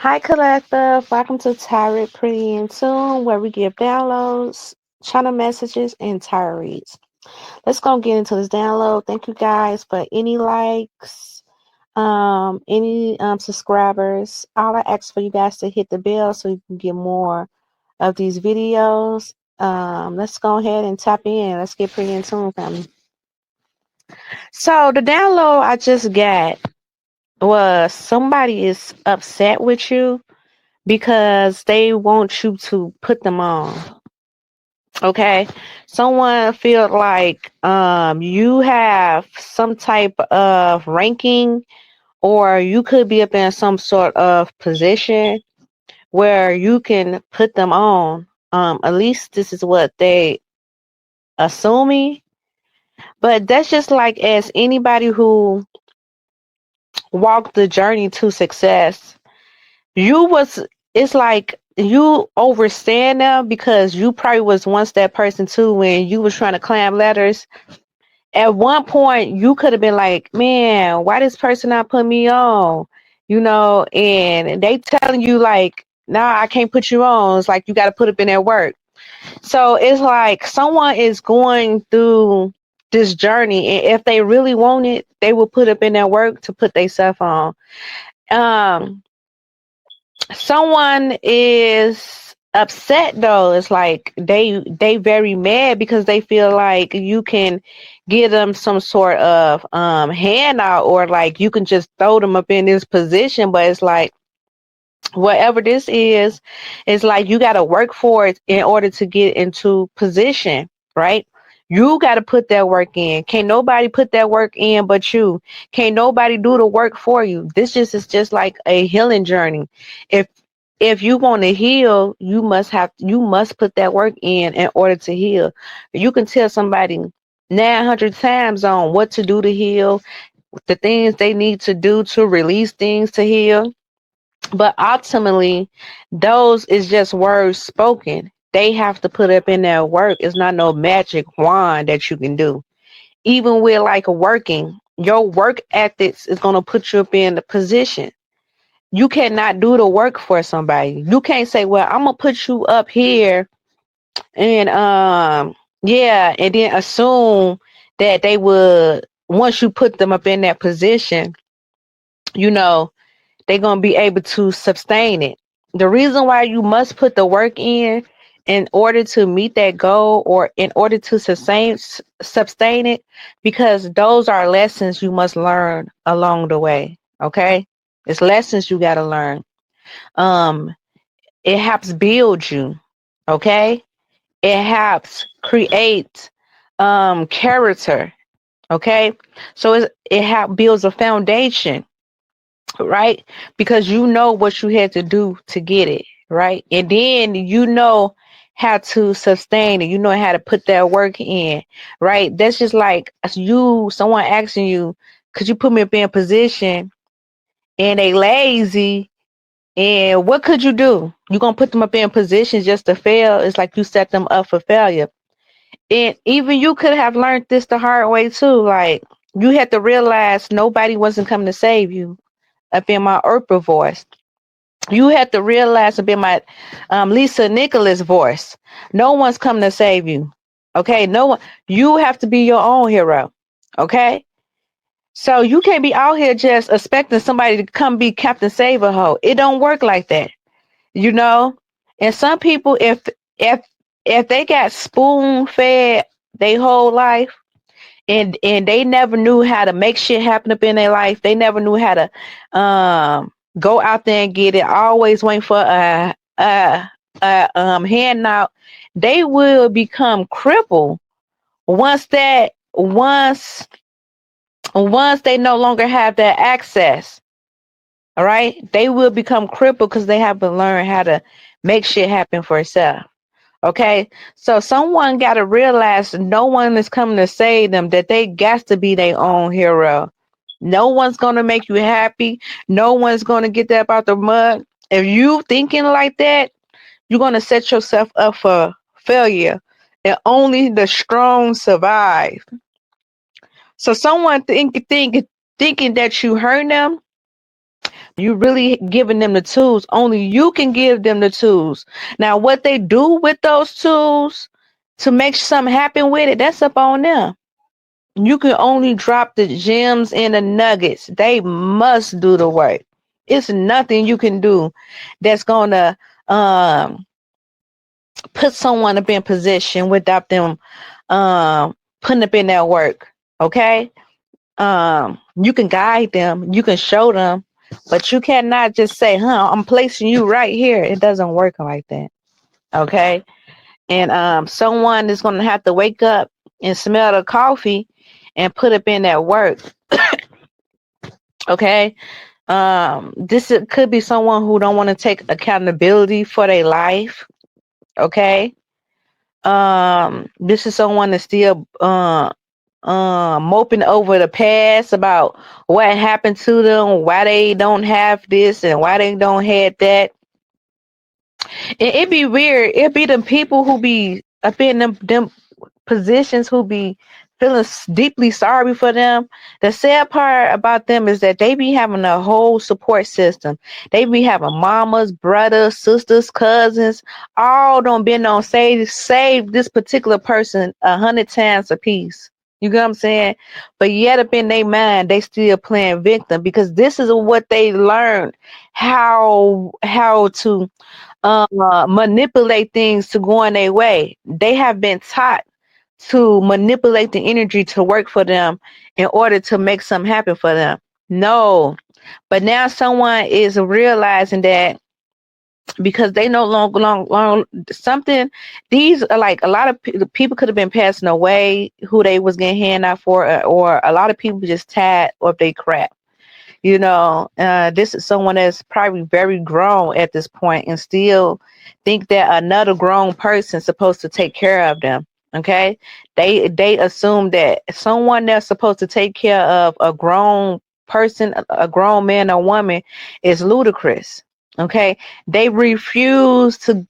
Hi, Collective. Welcome to Tirade Pretty and Soon, where we give downloads, channel messages, and tire reads. Let's go get into this download. Thank you guys for any likes, any subscribers. All I ask for you guys to hit the bell so you can get more of these videos. Let's go ahead and tap in. Let's get pretty in tune, family. So the download I just got was somebody is upset with you because they want you to put them on. Okay. Someone feel like you have some type of ranking, or you could be up in some sort of position where you can put them on. At least this is what they assuming. But that's just like as anybody who walked the journey to success. You was it's like you overstand them because you probably was once that person too when you was trying to climb ladders. At one point you could have been like, man, why this person not put me on? And they telling you like, nah, I can't put you on. It's like you gotta put up in that work. So it's like someone is going through this journey, and if they really want it, they will put up in that work to put themselves on. Um Someone is upset though. It's like they very mad because they feel like you can give them some sort of handout, or like you can just throw them up in this position, but it's like whatever this is, it's like you got to work for it in order to get into position, right? You got to put that work in. Can't nobody put that work in but you. Can't nobody do the work for you. This just is just like a healing journey. If you want to heal, you must put that work in order to heal. You can tell somebody 900 times on what to do to heal, the things they need to do to release things to heal, but ultimately, those is just words spoken. They have to put up in their work. It's not no magic wand that you can do. Even with like working, your work ethics is gonna put you up in the position. You cannot do the work for somebody. You can't say, "Well, I'm gonna put you up here," and yeah, and then assume that they would once you put them up in that position. You know, they're going to be able to sustain it. The reason why you must put the work in order to meet that goal, or in order to sustain it, because those are lessons you must learn along the way. Okay, it's lessons you got to learn. Um, it helps build you. Okay, it helps create character. Okay, so it builds a foundation, right? Because you know what you had to do to get it, right? And then you know how to sustain it. You know how to put that work in, right? That's just like someone asking you, could you put me up in a position, and they lazy, and what could you do? You gonna put them up in positions just to fail? It's like you set them up for failure. And even you could have learned this the hard way too. Like you had to realize nobody wasn't coming to save you up in my Oprah voice. You have to realize up in my Lisa Nicholas voice. No one's coming to save you. Okay. No one. You have to be your own hero. Okay. So you can't be out here just expecting somebody to come be Captain Save a Ho. It don't work like that, you know. And some people, if if they got spoon fed their whole life, and they never knew how to make shit happen up in their life. They never knew how to go out there and get it. Always waiting for a handout. They will become crippled once they no longer have that access. All right, they will become crippled because they haven't learned how to make shit happen for itself. Okay, so someone got to realize no one is coming to save them, that they got to be their own hero. No one's going to make you happy. No one's going to get that out the mud. If you thinking like that, you're going to set yourself up for failure, and only the strong survive. So someone thinking that you hurt them, You really giving them the tools. Only you can give them the tools. Now, what they do with those tools to make something happen with it, that's up on them. You can only drop the gems and the nuggets. They must do the work. It's nothing you can do that's gonna um put someone up in position without them putting up in that work. Okay? You can guide them, you can show them, but you cannot just say, I'm placing you right here. It doesn't work like that. Okay? And someone is gonna have to wake up and smell the coffee and put up in that work. Okay? Could be someone who don't want to take accountability for their life. Okay? This is someone that's still moping over the past about what happened to them, why they don't have this and why they don't have that. And it be weird. It be the people who be up in them positions who be feeling deeply sorry for them. The sad part about them is that they be having a whole support system. They be having mamas, brothers, sisters, cousins, all don't been on save this particular person 100 times a piece. You get what I'm saying? But yet up in their mind, they still playing victim because this is what they learned how to manipulate things to go in their way. They have been taught to manipulate the energy to work for them in order to make something happen for them. No, but now someone is realizing that because they no longer long something. These are like a lot of people could have been passing away who they was getting hand out for, or a lot of people just tired of their crap. This is someone that's probably very grown at this point and still think that another grown person is supposed to take care of them. Okay. They assume that someone that's supposed to take care of a grown person, a grown man or woman, is ludicrous. Okay. They refuse to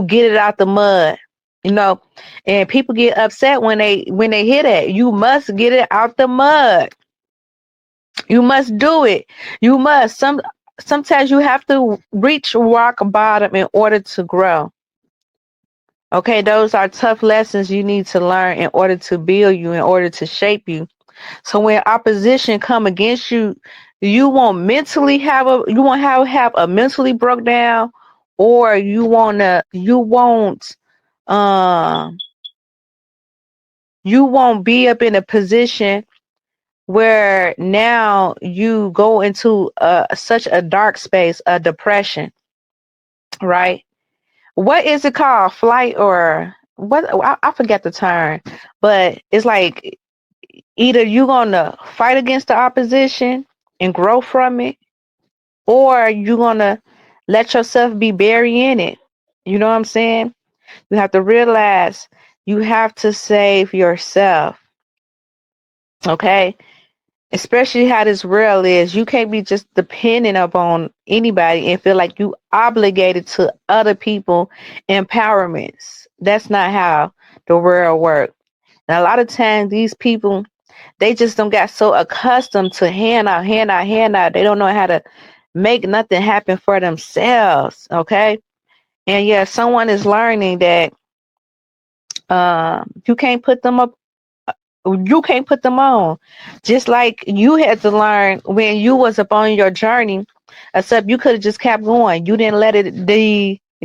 get it out the mud. And people get upset when they hear that. You must get it out the mud. You must do it. You must. Sometimes you have to reach rock bottom in order to grow. Okay, those are tough lessons you need to learn in order to build you, in order to shape you. So when opposition come against you, you won't have a mentally broke down, or um you won't be up in a position where now you go into such a dark space, a depression, right? What is it called? Flight or what? I forget the term, but it's like either you're gonna fight against the opposition and grow from it, or you're gonna let yourself be buried in it. You know what I'm saying? You have to realize you have to save yourself. Okay? Especially how this world is, you can't be just dependent upon anybody and feel like you obligated to other people empowerments. That's not how the world works. And a lot of times these people, they just don't got so accustomed to hand out, hand out, hand out. They don't know how to make nothing happen for themselves. Okay. And yeah, someone is learning that you can't put them up, you can't put them on. Just like you had to learn when you was up on your journey, except you could have just kept going. You didn't let it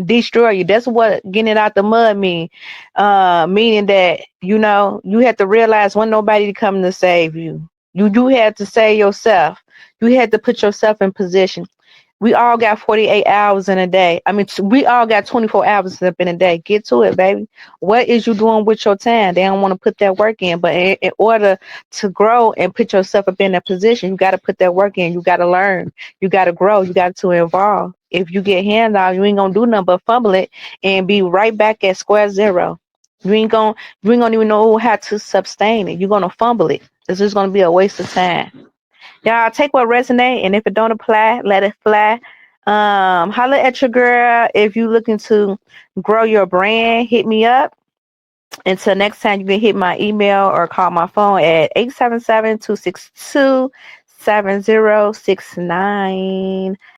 destroy you. That's what getting it out the mud mean. Meaning that, you had to realize when nobody coming to save you. You had to save yourself. You had to put yourself in position. We all got 48 hours in a day. I mean, we all got 24 hours up in a day. Get to it, baby. What is you doing with your time? They don't want to put that work in. But in order to grow and put yourself up in that position, you got to put that work in. You got to learn. You got to grow. You got to evolve. If you get hands out, you ain't going to do nothing but fumble it and be right back at square zero. You ain't gonna even know how to sustain it. You're going to fumble it. It's just going to be a waste of time. Y'all take what resonate, and if it don't apply, let it fly. Holler at your girl if you looking to grow your brand. Hit me up. Until next time, you can hit my email or call my phone at 877-262-76 7069.